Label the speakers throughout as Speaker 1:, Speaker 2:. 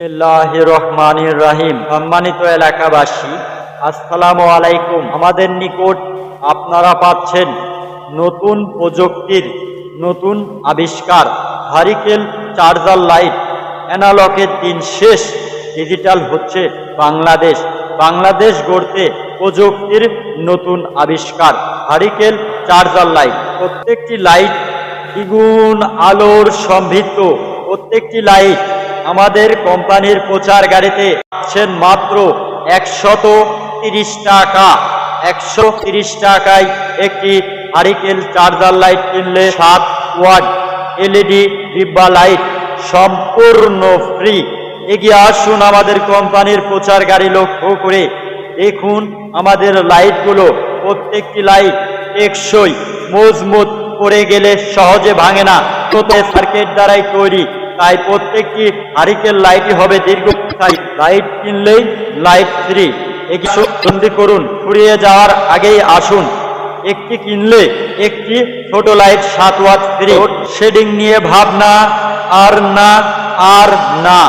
Speaker 1: বিসমিল্লাহির রহমানির রহিম। সম্মানিত এলাকাবাসী, আসসালামু আলাইকুম। আমাদের নিকট আপনারা পাচ্ছেন নতুন প্রযুক্তির নতুন আবিষ্কার ভারিকেল চার্জার লাইট। অ্যানালগের দিন শেষ, ডিজিটাল হচ্ছে বাংলাদেশ। বাংলাদেশ গড়তে প্রযুক্তির নতুন আবিষ্কার ভারিকেল চার্জার লাইট। প্রত্যেকটি লাইট দ্বিগুণ আলোর সমৃদ্ধ। প্রত্যেকটি লাইট আমাদের কোম্পানির প্রচার গাড়িতে পাচ্ছেন মাত্র 130 টাকা। 130 টাকায় একটি ভারিকেল চার্জার লাইট কিনলে 7 ওয়াট এলইডি ডিব্বা লাইট সম্পূর্ণ ফ্রি। এগিয়ে আসুন আমাদের কোম্পানির প্রচার গাড়ি লক্ষ্য করে দেখুন আমাদের লাইটগুলো। প্রত্যেকটি লাইট টেকসই, মজবুত, পড়ে গেলে সহজে ভাঙে না। সার্কিট দ্বারাই তৈরি, তাই প্রত্যেকটি ভারিকেল লাইটই হবে দীর্ঘস্থায়ী। লাইট কিনলেই লাইট ফ্রি। জলদি করুন, ফুরিয়ে যাওয়ার আগেই আসুন। একটি কিনলে একটি ছোট লাইট 7 ওয়াট ফ্রি। শেডিং নিয়ে ভাবনা আর না, আর না।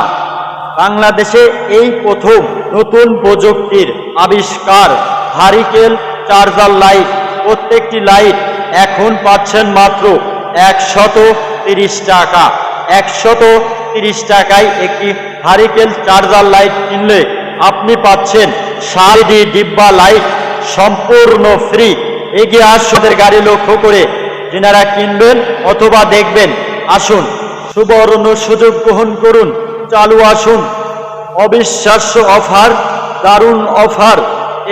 Speaker 1: বাংলাদেশে এই প্রথম নতুন প্রযুক্তির আবিষ্কার ভারিকেল চার্জার লাইট। প্রত্যেকটি লাইট এখন পাচ্ছেন মাত্র 130 টাকা। 130 টাকায় একটি ভারিকেল চার্জার লাইট কিনলে আপনি পাচ্ছেন 7 ডিব্বা লাইট সম্পূর্ণ ফ্রি। এগিয়ে আসুন গাড়ি লক্ষ্য করে যিনারা কিনবেন অথবা দেখবেন, আসুন সুবর্ণ সুযোগ গ্রহণ করুন। চালু আসুন অবিশ্বাস্য অফার, দারুণ অফার।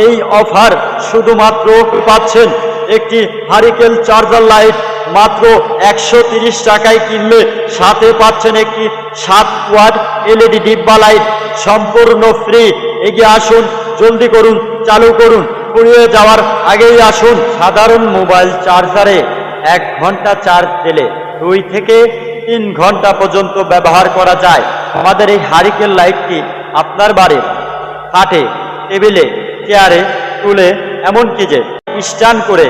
Speaker 1: এই অফার শুধুমাত্র পাচ্ছেন একটি ভারিকেল চার্জার লাইট মাত্র 130 টাকায় কিনলে সাথে পাচ্ছেন একটি 7 ওয়াট এলইডি ডিব্বা লাইট সম্পূর্ণ ফ্রি। এগিয়ে আসুন, জলদি করুন, চালু করুন, ফুরিয়ে যাওয়ার আগেই আসুন। সাধারণ মোবাইল চার্জারে 1 ঘন্টা চার্জ দিলে 2 থেকে 3 ঘন্টা পর্যন্ত ব্যবহার করা যায়। আমাদের এই ভারিকেল লাইটটি আপনার বাড়ির খাটে, টেবিলে, চেয়ারে, টুলে, এমনকি যে স্ট্যান্ড করে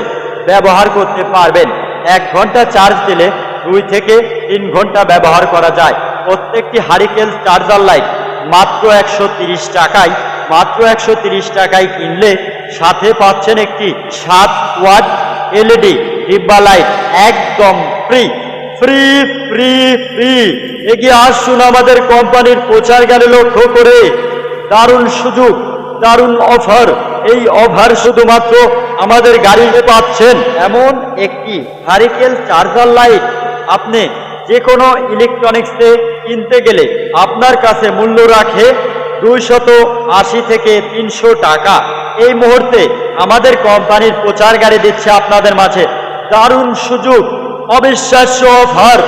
Speaker 1: ব্যবহার করতে পারবেন। 1 ঘন্টা চার্জ দিলে 2 থেকে 3 ঘন্টা ব্যবহার করা যায়। প্রত্যেকটি ভারিকেল চার্জার লাইট মাত্র 130 টাকায়। মাত্র 130 টাকায় কিনলে সাথে পাচ্ছেন একটি 7 ওয়াট এলইডি ডিব্বা লাইট একদম ফ্রি। Free free free. এগিয়ে আসুন আমাদের কোম্পানির প্রচার গাড়ি লক্ষ্য করে। দারুণ সুযোগ, দারুণ অফার। এই অফার শুধুমাত্র আমাদের গাড়িতে পাচ্ছেন। এমন একটি ভারিকেল চার্জার লাইট আপনি যে কোনো ইলেকট্রনিক্সে কিনতে গেলে আপনার কাছে মূল্য রাখে 280 থেকে 300 টাকা। এই মুহূর্তে আমাদের কোম্পানির প্রচার গাড়ি দিচ্ছে আপনাদের মাঝে দারুণ সুযোগ, অবিশ্বাস্য অফার।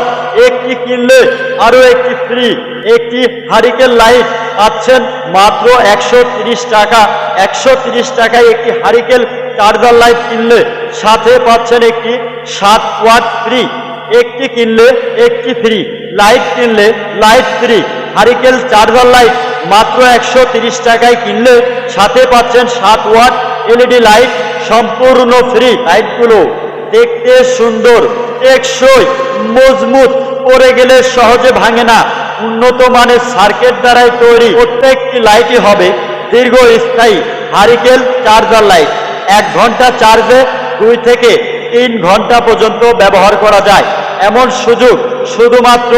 Speaker 1: একটি কিনলে আরো একটি ফ্রি। একটি ভারিকেল লাইট পাচ্ছেন মাত্র 130 টাকা। 130 টাকায় একটি ভারিকেল চার্জার লাইট কিনলে সাথে পাচ্ছেন একটি 7 ওয়াট ফ্রি। একটি কিনলে একটি ফ্রি। লাইট কিনলে লাইট ফ্রি। ভারিকেল চার্জার লাইট মাত্র 130 টাকায় কিনলে সাথে পাচ্ছেন 7 ওয়াট এলইডি লাইট সম্পূর্ণ ফ্রি। লাইটগুলো দেখতে সুন্দর, টেকসই, মজবুত, পড়ে গেলে সহজে ভাঙে না। উন্নত মানের সার্কিট দ্বারাই তৈরি। প্রত্যেকটি লাইটই হবে দীর্ঘস্থায়ী ভারিকেল চার্জার লাইট। 1 ঘন্টা চার্জে 2 থেকে 3 ঘন্টা পর্যন্ত ব্যবহার করা যায়। এমন সুযোগ শুধুমাত্র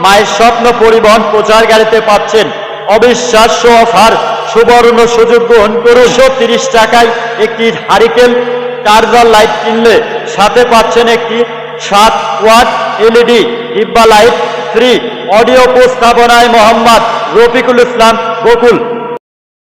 Speaker 1: মায়ের স্বপ্ন পরিবহন প্রচার গাড়িতে পাচ্ছেন। অবিশ্বাস্য অফার, সুবর্ণ সুযোগ গ্রহণ করুন। 130 টাকায় একটি ভারিকেল চার্জার লাইট কিনলে সাথে পাচ্ছেন একটি 7 ওয়াট এলইডি ডিব্বা লাইট ফ্রি। অডিও উপস্থাপনায় মোহাম্মদ রফিকুল ইসলাম বকুল।